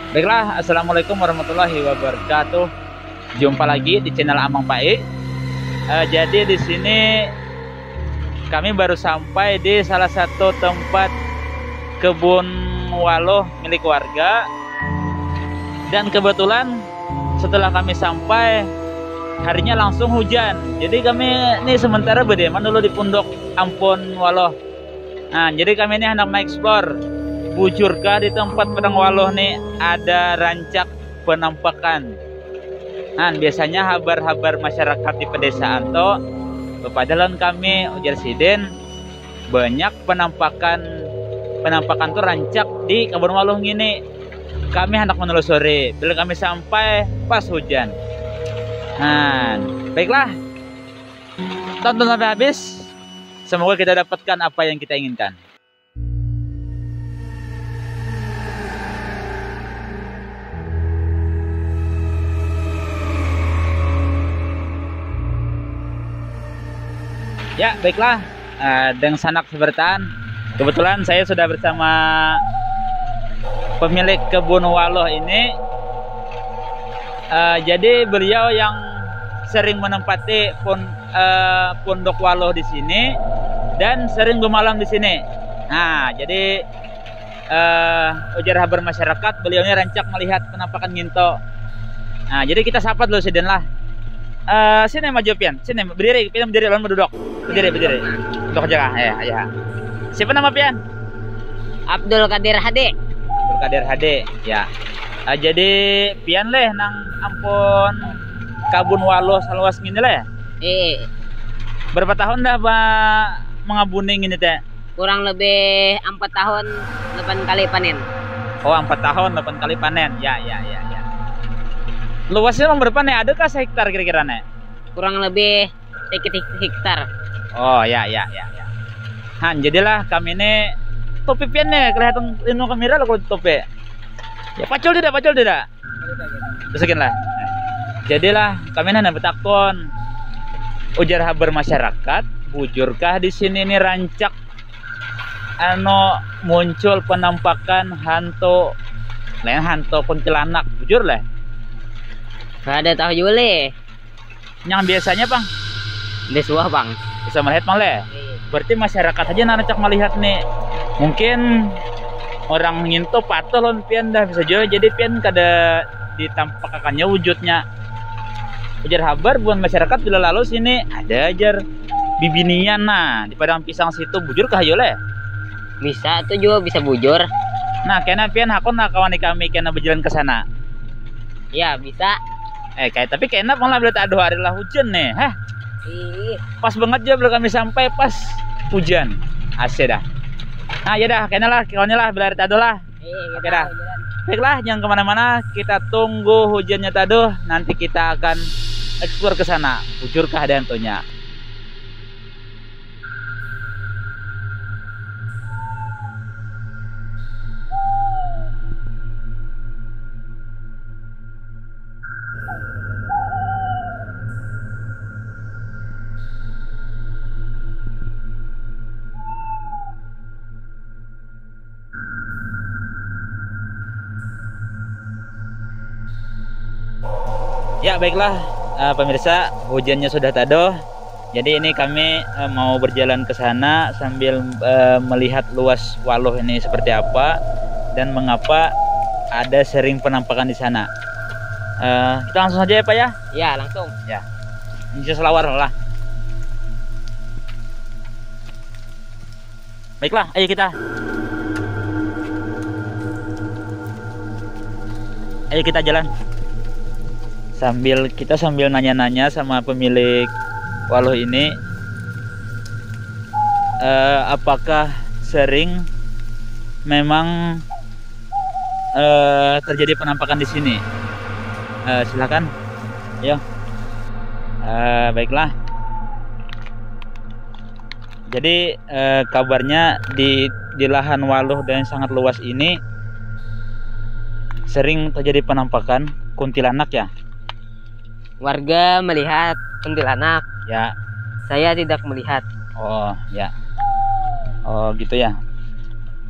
Baiklah, assalamualaikum warahmatullahi wabarakatuh. Jumpa lagi di channel Amang Pai. Jadi di sini kami baru sampai di salah satu tempat kebun waloh milik warga. Dan kebetulan setelah kami sampai harinya langsung hujan. Jadi kami ini sementara berdiaman dulu di Pondok Ampun Waloh. Nah, jadi kami ini hendak mengeksplor. Bujurkah di tempat pedang waloh nih ada rancak penampakan. Nah, biasanya habar-habar masyarakat di pedesaan to kepadalan kami ujar siden banyak penampakan tuh rancak di kebun waloh gini. Kami hendak menelusuri. Bila kami sampai pas hujan. Nah, baiklah. Tonton sampai habis. Semoga kita dapatkan apa yang kita inginkan. Ya, baiklah. Dengan sanak sebertan, kebetulan saya sudah bersama pemilik kebun waloh ini. Jadi beliau yang sering menempati pondok waloh di sini dan sering bermalam di sini. Nah, jadi ujar habar masyarakat, beliaunya rancak melihat penampakan nginto. Nah, jadi kita sapa dulu siden lah. Sini maju pian, sini berdiri, pian berdiri, lalu duduk. Berdiri. Untuk aja ya. Siapa nama pian? Abdul Qadir Hadi. Abdul Qadir Hadi, ya. Jadi pian leh nang ampun kabun waloh saluas gini leh. Berapa tahun dah mengabuni gini teh? Kurang lebih 4 tahun 8 kali panen. Oh, 4 tahun 8 kali panen. Ya. Luasnya berapa nih? Adakah sehektar kira-kira nih? Kurang lebih sedikit hektar. Oh, ya. Han, jadilah kami ini topi pian nih kelihatan ini kamera lo kalau topi. Ya pacul tidak. Teruskin lah. Jadilah kami ini betakon ujar habar masyarakat, bujurkah di sini ini rancak muncul penampakan hantu kuntilanak, bujur lah. Ada tahu juga. Yang biasanya bang Deswah bang. bisa melihat malah. Berarti masyarakat aja rancak melihat nih. Mungkin orang nginto patolon pian dah bisa juga jadi pian kada ditampakakannya wujudnya. Ujar habar buat masyarakat bila lalu sini ada ajar bibinian nah di padang pisang situ bujur kah yole? Bisa tuh juga bisa bujur. Nah, kena pian hakon nah kawan kami kena berjalan ke sana. Ya, bisa. Tapi kena malah berarti aduh hari lah hujan nih. Pas banget juga bila kami sampai pas hujan. Asya dah. Nah, ya dah, kena lah kawannya lah bila hari tado lah. Oke dah. Baiklah, jangan kemana-mana, kita tunggu hujannya tado. Nanti kita akan eksplor ke sana. Bujurkah ada hantunya? Ya baiklah, pemirsa, hujannya sudah tado. Jadi ini kami mau berjalan ke sana sambil melihat luas waloh ini seperti apa dan mengapa ada sering penampakan di sana. Kita langsung saja ya Pak ya? Ya, langsung. Ya, ini selawar lah. Baiklah, ayo kita. Ayo kita jalan. Sambil nanya-nanya sama pemilik waloh ini, apakah sering memang terjadi penampakan di sini? Silakan, yo. Baiklah. Jadi kabarnya di lahan waloh dan sangat luas ini sering terjadi penampakan kuntilanak ya. Warga melihat kuntilanak. Ya. Saya tidak melihat. Oh, ya. Oh, gitu ya.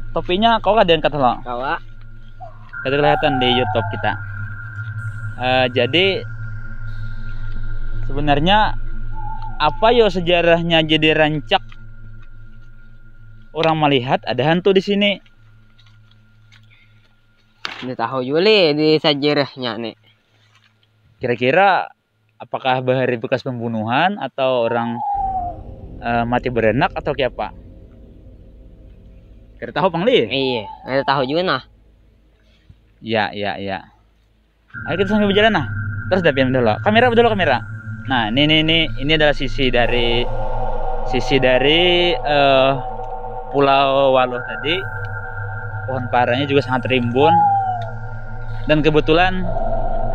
Topinya kau ada yang kata lo? Kawa. Tadi kelihatan di YouTube kita. Jadi sebenarnya apa yo sejarahnya jadi rancak orang melihat ada hantu di sini? Ini tahu juga di sejarahnya nih. Kira-kira apakah bahari bekas pembunuhan atau orang mati berenak atau kayak apa? Kira tahu Pangli? Iya, ada tahu juga nah. Ya. Ayo kita sambil berjalan nah. Terus diam dulu. Kamera dulu kamera. Nah, ini adalah sisi dari Pulau Waluh tadi. Pohon parahnya juga sangat rimbun. Dan kebetulan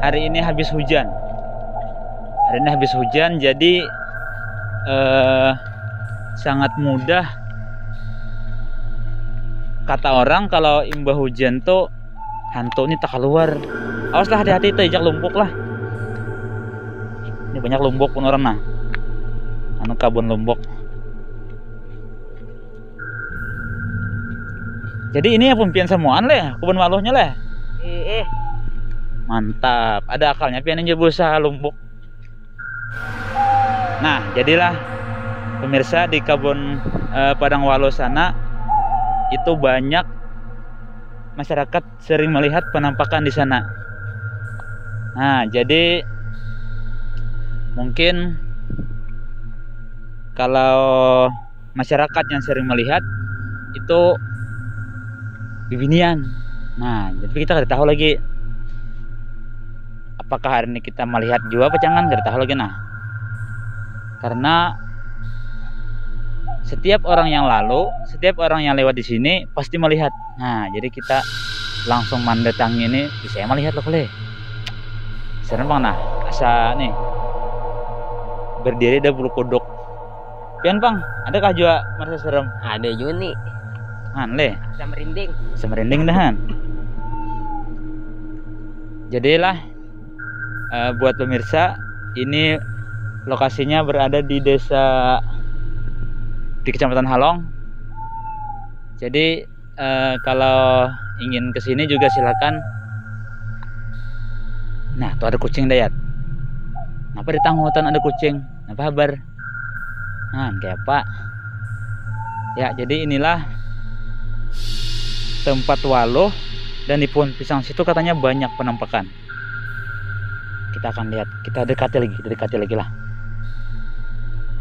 hari ini habis hujan. Jadi sangat mudah kata orang kalau imbah hujan tuh hantu ini tak keluar. Awas lah, hati-hati tuh, ijak lumpuk lah. Ini banyak lumbuk pun orang nah. Anu kabun lumbuk. Jadi ini ya pempian semuaan leh, kebun waluhnya leh. Mantap, ada akalnya pian aja berusaha lumbuk. Nah, jadilah pemirsa di kebun Padang Waluh sana itu banyak masyarakat sering melihat penampakan di sana. Nah, jadi mungkin kalau masyarakat yang sering melihat itu bibinian. Nah, jadi kita nggak tahu lagi apakah hari ini kita melihat juga apa jangan, nggak tahu lagi nah. Karena setiap orang yang lewat di sini pasti melihat. Nah, jadi kita langsung mendatangi ini, bisa melihat loh boleh. Serem bang nah, asa nih berdiri ada bulu kodok. Pian bang, adakah juga merasa serem? Ada juga nih. Le, semerinding dahan. Jadilah buat pemirsa, ini lokasinya berada di di Kecamatan Halong. Jadi kalau ingin kesini juga silakan. Nah, tuh ada kucing dayat. Kenapa di tengah hutan ada kucing? Kenapa kabar? Nah, kayak apa? Ya, jadi inilah tempat Waluh, dan di pohon pisang situ katanya banyak penampakan. Kita akan lihat, kita dekati lagi lah.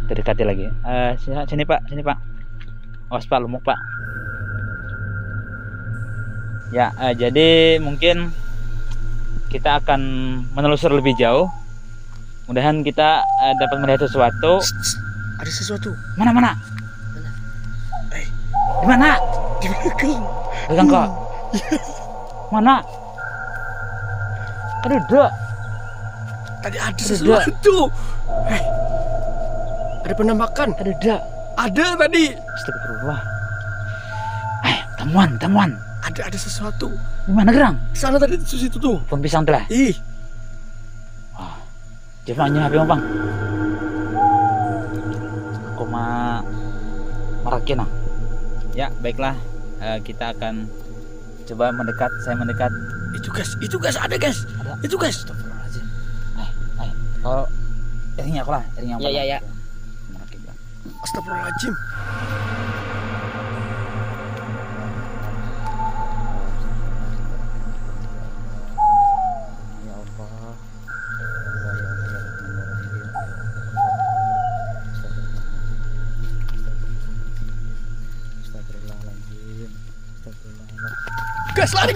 Kita dekati lagi. Sini Pak. Awas Pak, lumuk Pak. Ya, jadi mungkin kita akan menelusur lebih jauh. Mudahan kita dapat melihat sesuatu. Ada sesuatu. Mana? Di mana? Di belakang. Belakang kok. Mana? Ada. Tadi ada sesuatu. Ada penampakan. Ada tadi. Astagfirullah. Temuan. Ada sesuatu. Di mana gerang? Sana tadi di situ tuh. Pohon pisang telah. Wah. Jemaahnya habis bang. Aku marakin. Ya, baiklah. Kita akan coba mendekat. Saya mendekat. Itu guys, ada guys. Itu guys. Astagfirullahaladzim. Kalau iringnya aku lah, iringnya aku. Ya. Astagfirullahaladzim. Ya Allah. Astagfirullahaladzim. Gas, lari.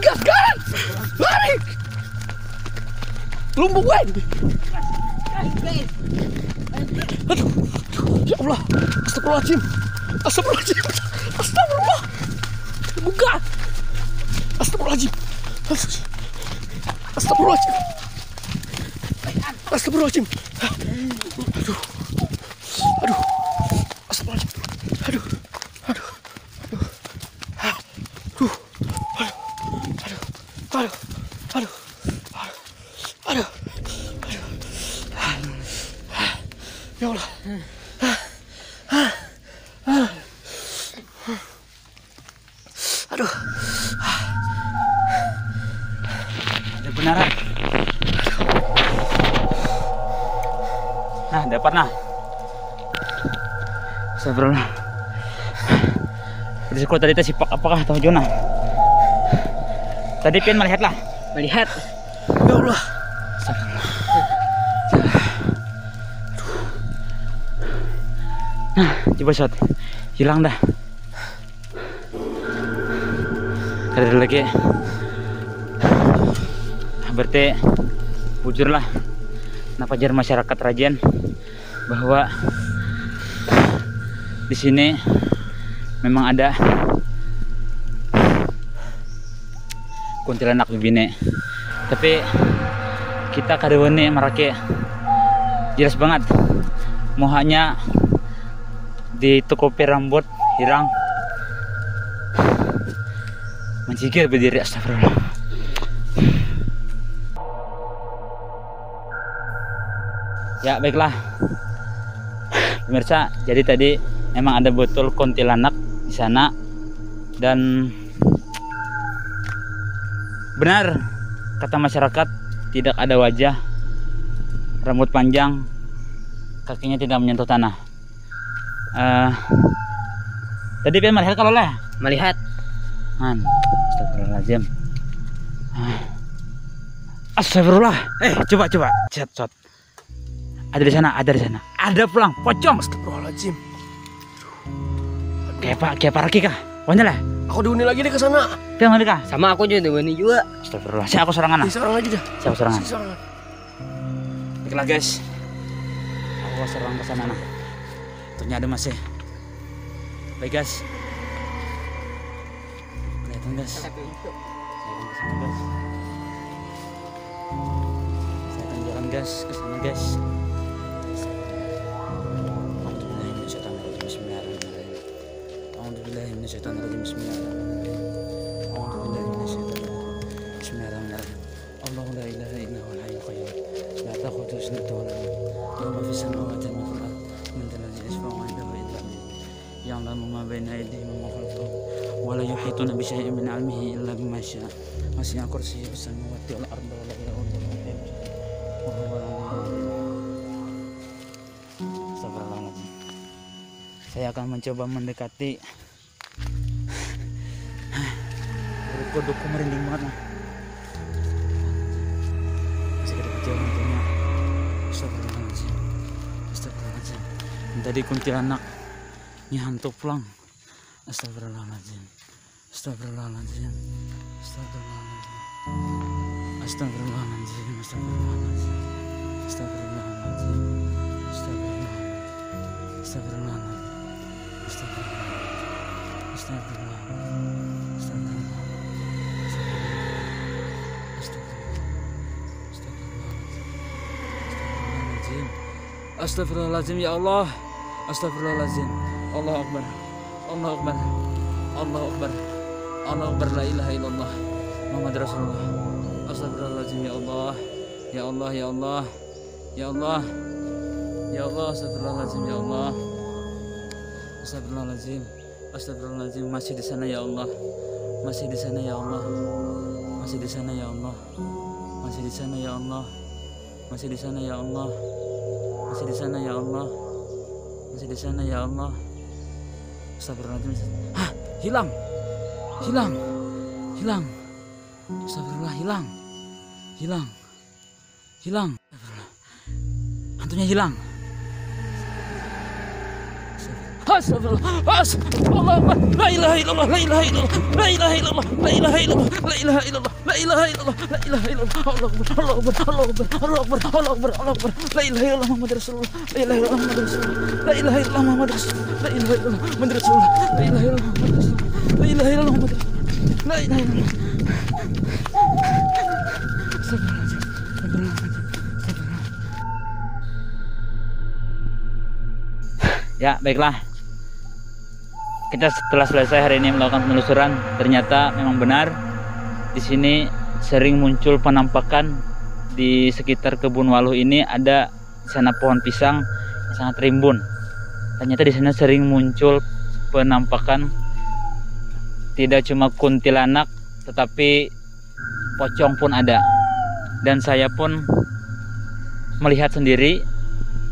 Lumbuk gue. Aduh, ya Allah. Astagfirullahaladzim. Astagfirullah. Buka. Astagfirullahaladzim. Astagfirullahaladzim. Aduh. Astagfirullahaladzim. Aduh. Ya Allah. Aduh. kebenaran. Nah, dapat nah. Astagfirullah. Berisiko tadi teh sipak apakah atau Jona? Tadi Pian melihatlah. Melihat. Ya Allah. Nah, coba shot. Hilang dah. Ada lagi. Berarti bujurlah napajar masyarakat Rajen bahwa di sini memang ada kuntilanak bibine. Tapi kita kadewene merake jelas banget mohanya ditukupi rambut hirang mencikir berdiri. Astagfirullah. Ya baiklah pemirsa, jadi tadi memang ada betul kuntilanak di sana dan benar kata masyarakat tidak ada wajah, rambut panjang, kakinya tidak menyentuh tanah. Tadi Pian melihat kalau lah Melihat. Astagfirullahaladzim. Astagfirullah. Coba shot. Ada di sana. Ada pulang pocong. Astagfirullahaladzim. Kayak paraki kah? Pokoknya lah. Aku diuni lagi deh ke sana. Pian ngerti kah? Sama aku juga ini juga. Astagfirullah. Aku serangan. Di sekarang lagi dah. Siapa serangan? Serangan. Baiklah guys. Aku serang ke sana nah. Ternyata masih. Baik guys. Kelihatan guys. Saya akan jalan guys ke sana guys. Allahu la ilaha illa huwal hayyul qayyum. La ta'khudhuhu sinatun wa la nawm. Lahu ma fis samawati wa ma fil ardh. Man dhal ladzi yashfa'u 'indahu illa bi'idhnihi. Ya'lamu ma bayna aydihim wa ma khalfahum. Wa la yuhituna bi syai'in min 'ilmihi illa bima syaa'. Wasi'a kursiyyuhu fis samawati wal ardh wa la ya'uduhu hifdhuhuma. Wa huwal 'aliyyul 'azim. Astagfirullahaladzim. Saya akan mencoba mendekati. Kuduku merinding banget nah. Masih ada kejauhan tentunya. Astagfirullahaladzim. Tadi kuntilanak ini hantu pulang. Astagfirullahaladzim. Astagfirullahaladzim. Astagfirullahaladzim ya Allah. Astagfirullahaladzim. Allahu Akbar. Allahu Akbar. Allahu Akbar. Allahu Akbar. La ilaha illallah Muhammad Rasulullah. Astagfirullahaladzim ya Allah. Ya Allah, ya Allah. Ya Allah. Ya Allah, astagfirullahaladzim ya Allah. Astagfirullahaladzim. Astagfirullahaladzim. Masih di sana ya Allah. Masih di sana ya Allah. Masih di sana ya Allah. Masih di sana ya Allah. Masih di sana ya Allah. Masih di sana ya Allah. Masih di sana ya Allah. Astagfirullahaladzim. Hah, hilang. Hilang. Hilang. Astagfirullah, hilang. Hilang. Hilang. Hantunya hilang. Astagfirullah. Astagfirullah. La ilaha illallah. La ilaha illallah. La ilaha illallah. La ilaha illallah. La ilaha illallah. La ilaha illallah. La ilaha illallah. Allahu Akbar. Allahu Akbar. Allahu Akbar. Allahu Akbar. Allahu Akbar. Allahu Akbar. La ilaha illallah Muhammad Rasulullah. La ilaha illallah Muhammad Rasulullah. La ilaha illallah Muhammad Rasulullah. La ilaha illallah Muhammad Rasulullah. La ilaha illallah Muhammad Rasulullah. La ilaha illallah Muhammad Rasulullah. La ilaha illallah. Astagfirullahaladzim. Ya, baiklah. Kita setelah selesai hari ini melakukan penelusuran, ternyata memang benar di sini sering muncul penampakan di sekitar kebun Waluh ini. Ada di sana pohon pisang yang sangat rimbun. Ternyata di sana sering muncul penampakan tidak cuma kuntilanak, tetapi pocong pun ada. Dan saya pun melihat sendiri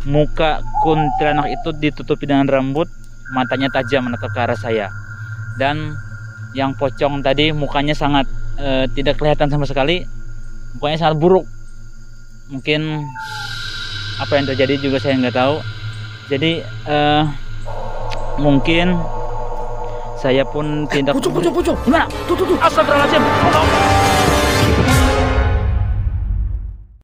muka kuntilanak itu ditutupi dengan rambut, matanya tajam menatap ke arah saya. Dan yang pocong tadi mukanya sangat tidak kelihatan sama sekali, mukanya sangat buruk. Mungkin apa yang terjadi juga saya nggak tahu. Jadi mungkin saya pun tidak. Pocong. Gimana? Tuh. Astagfirullahaladzim.